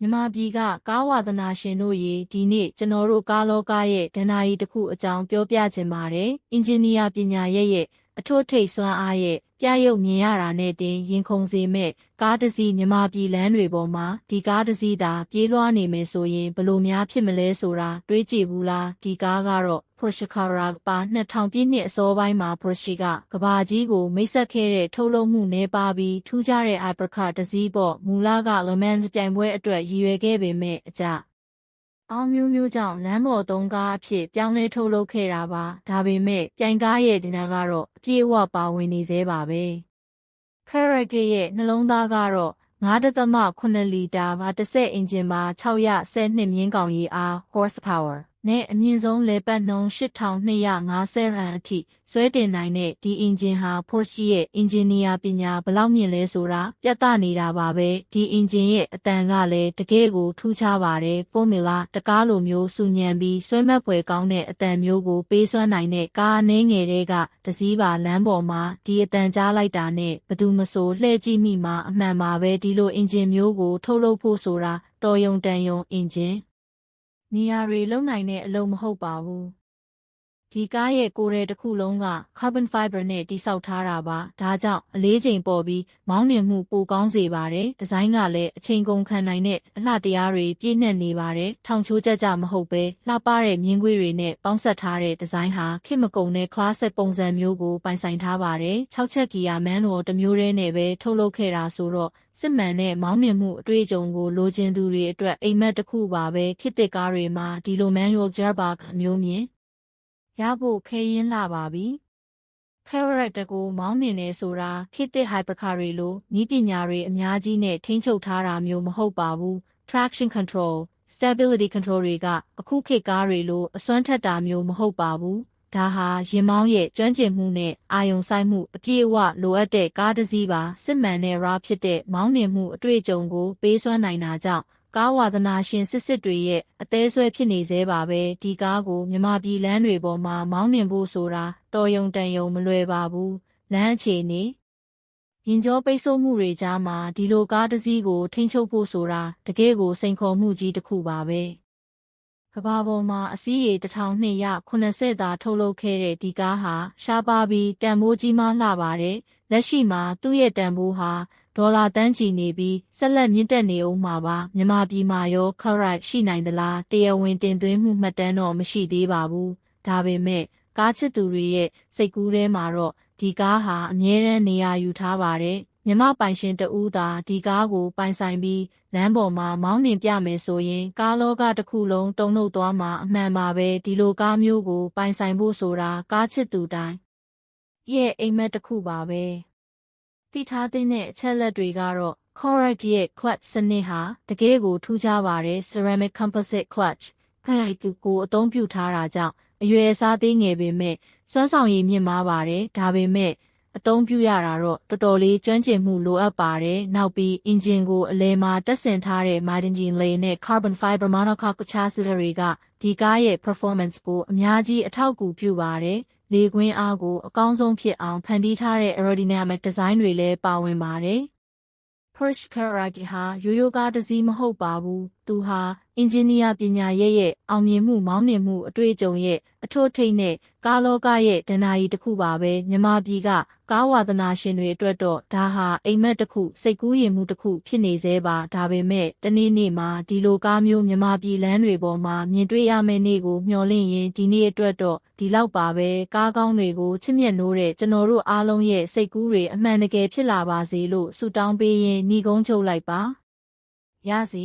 မြန်မာပြည်ကကားဝါသနာရှင်တို့ရေဒီနေ့ကျွန်တော်တို့ကားလောကရဲ့ဒဏ္ဍာရီတစ်ခုအကြောင်းပြောပြချင်ပါတယ်။အင်ဂျင်နီယာပညာရဲ့အထွတ်ထိပ်စွမ်းအားရဲ့ပြရုပ်မြင်ရတာနဲ့တင်ရင်ခုန်စေမဲ့ကားတစ်စီးမြန်မာပြည်လမ်းတွေပေါ်မှာဒီကားတစ်စီးသာပြေးလွှားနေမယ်ဆိုရင်ဘလို့များဖြစ်မလဲဆိုတာတွေးကြည့်ဘူးလားဒီကားကတော့ Porsche Carrera ပါ2000ပြည့်နှစ်အစောပိုင်းမှာ Porsche ကကဘာကြီးကိုမိတ်ဆက်ခဲ့တဲ့ထုတ်လုပ်မှုနှဲပါပြီးထူးခြားတဲ့ hypercar တစ်စီးပေါ့မူလက Le Mans ပြိုင်ပွဲအတွက်ရည်ရွယ်ခဲ့ပေမဲ့အကြအောင်မျိုးကြောင့်လမ်းပေါ်သုံးကားအဖြစ်ပြောင်းလဲထုတ်လုပ်ခဲ့တာပါဒါပေမဲ့ပြိုင်ကားရဲ့ဒီနာကတော့အပြည့်အဝပါဝင်နေသေးပါပဲ Carrera ရဲ့နှလုံးသားကတော့9.8 လီတာဗာ10အင်ဂျင်ပါ612မြင်းကောင်ရီအား horsepower နဲ့အမြင့်ဆုံးလေပတ်နှုန်း8250 run အထိဆွဲတင်နိုင်တဲ့ဒီအင်ဂျင်ဟာ Porsche ရဲ့အင်ဂျင်နီယာပညာဘလောက်မြင့်လဲဆိုတာပြသနေတာပါပဲဒီအင်ဂျင်ရဲ့အတန်ကလည်းတကယ်ကိုထူးခြားပါတယ် Formula တကားလိုမျိုးစူညံပြီးဆွဲမက်ဖွယ်ကောင်းတဲ့အတန်မျိုးကိုပေးစွမ်းနိုင်တဲ့ကားအနှဲငယ်တွေကတစည်းပါလမ်းပေါ်မှာဒီအတန်ကြားလိုက်တာနဲ့ဘသူမဆိုလှည့်ကြည့်မိမှာအမှန်ပါပဲဒီလိုအင်ဂျင်မျိုးကိုထုတ်လုပ်ဖို့ဆိုတာတော်ယုံတန်ယုံအင်ဂျင်နေရာတွေလုံနိုင်တဲ့အလုပ်မဟုတ်ပါဘူးဒီကားရဲ့ကိုယ်ရဲတစ်ခုလုံးက carbon fiber နဲ့တိစောက်ထားတာပါဒါကြောင့်အလေးချိန်ပေါ်ပြီးမောင်းနှင်မှုပိုကောင်းစေပါတယ်ဒီဇိုင်းကလည်းအချိန်ကုန်ခံနိုင်တဲ့အလှတရားတွေပြည့်နှက်နေပါတယ်ထောင်ချိုးကြမဟုတ်ပဲလှပတဲ့မြင်းကွေးတွေနဲ့ပေါင်းစပ်ထားတဲ့ဒီဇိုင်းဟာခေတ်မကုန်တဲ့ classic ပုံစံမျိုးကိုပိုင်ဆိုင်ထားပါတယ်6ချက်ဂီယာ manual တစ်မျိုးတည်းနဲ့ပဲထုတ်လုပ်ခဲ့တာဆိုတော့စစ်မှန်တဲ့မောင်းနှင်မှုအတွေ့အကြုံကိုလိုချင်သူတွေအတွက်အိမ်မက်တစ်ခုပါပဲခေတ်သစ်ကားတွေမှာဒီလို manual gearbox မျိုးမြင်ရဖို့ခဲယဉ်းလာပါပြီ။ Carrera ကိုမောင်းနှင်နေဆိုတာခေတ်သစ် hypercar တွေလိုနည်းပညာတွေအများကြီးနဲ့ထိန်းချုပ်ထားတာမျိုးမဟုတ်ပါဘူး။ Traction control, stability control တွေကအခုခေတ်ကားတွေလိုအစွမ်းထက်တာမျိုးမဟုတ်ပါဘူး။ဒါဟာရင်မောင်းရဲ့ကျွမ်းကျင်မှုနဲ့အာရုံစိုက်မှုအပြည့်အဝလိုအပ်တဲ့ကားတစ်စီးပါစစ်မှန်တဲ့ raw ဖြစ်တဲ့မောင်းနှင်မှုအတွေ့အကြုံကိုပေးစွမ်းနိုင်တာကြောင့်ကားဝါသနာရှင်စစ်တွေရဲ့အသေးဆွဲဖြစ်နေသေးပါပဲဒီကားကိုမြန်မာပြည်လမ်းတွေပေါ်မှာမောင်းနှင်ဖို့ဆိုတာတော်ယုံတန်ယုံမလွယ်ပါဘူးလမ်းအခြေအနေရင်ကျောပိတ်ဆို့မှုတွေကြားမှာဒီလိုကားတစ်စီးကိုထိန်းချုပ်ဖို့ဆိုတာတကယ်ကိုစိန်ခေါ်မှုကြီးတစ်ခုပါပဲကမ္ဘာပေါ်မှာအစီးရေ1280သာထုတ်လုပ်ခဲ့တဲ့ဒီကားဟာရှားပါပြီးတန်ဖိုးကြီးမားလှပါတယ်လက်ရှိမှာသူ့ရဲ့တန်ဖိုးဟာဒေါ်လာတန်းချီနေပြီးဆက်လက်မြင့်တက်နေဦးမှာပါမြန်မာပြည်မှာရော Carrera ရှိနိုင်သလားတရားဝင်တင်သွင်းမှုမှတ်တမ်းတော့မရှိသေးပါဘူးဒါပေမဲ့ကားချစ်သူတွေရဲ့စိတ်ကူးထဲမှာတော့ဒီကားဟာအမြဲတမ်းနေရာယူထားပါတယ်မြမပိုင်ရှင်တဦးသာဒီကားကိုပိုင်ဆိုင်ပြီးလမ်းပေါ်မှာမောင်းနှင်ပြမယ်ဆိုရင်ကားလောကတစ်ခုလုံးတုန်လှုပ်သွားမှာအမှန်ပါပဲဒီလိုကားမျိုးကိုပိုင်ဆိုင်ဖို့ဆိုတာကားချစ်သူတိုင်းရဲ့အိမ်မက်တစ်ခုပါပဲသိထားတဲ့အချက်လက်တွေကတော့ Carrera ရဲ့ clutch စနစ်ဟာတကယ်ကိုထူးခြားပါတယ် ceramic composite clutch ဖိုင်ကိုအသုံးပြုထားတာကြောင့်အရွယ်အစားသေးငယ်ပေမဲ့စွမ်းဆောင်ရည်မြင့်မားပါတယ်ဒါပေမဲ့အသုံးပြုရတာတော့တော်တော်လေးကျွမ်းကျင်မှုလိုအပ်ပါတယ်နောက်ပြီးအင်ဂျင်ကိုအလဲမှာတက်ဆင်ထားတဲ့ Mydengine လေနဲ့ carbon fiber monocoque chassis တွေကဒီကားရဲ့ performance ကိုအများကြီးအထောက်အကူပြုပါတယ်လေကွင်းအားကိုအကောင်းဆုံးဖြစ်အောင်ဖန်တီးထားတဲ့ aerodynamic design တွေလည်းပါဝင်ပါတယ်Porsche Carrera ဟာရိုးရိုးကားတစ်စီးမဟုတ်ပါဘူးသူဟာအင်ဂျင်နီယာပညာရဲ့အောင်မြင်မှုမောင်းနှင်မှုအတွေ့အကြုံရဲ့အထွတ်ထိပ်နဲ့ကားလောကရဲ့ဒဏ္ဍာရီတစ်ခုပါပဲမြန်မာပြည်ကကားဝါသနာရှင်တွေအတွက်တော့ဒါဟာအိမ်မက်တစ်ခုစိတ်ကူးယဉ်မှုတစ်ခုဖြစ်နေသေးပါဒါပေမဲ့တနေ့မှာဒီလိုကားမျိုးမြန်မာပြည်လမ်းတွေပေါ်မှာမြင်တွေ့ရမယ့်နေ့ကိုမျှော်လင့်ရင်ဒီနေ့အတွက်တော့ဒီလောက်ပါပဲကားကောင်းတွေကိုချစ်မြတ်နိုးတဲ့ကျွန်တော်တို့အားလုံးရဲ့စိတ်ကူးတွေအမှန်တကယ်ဖြစ်လာပါစေလို့ဆုတောင်းပေးရင်းညီကုန်းချုပ်လိုက်ပါရစီ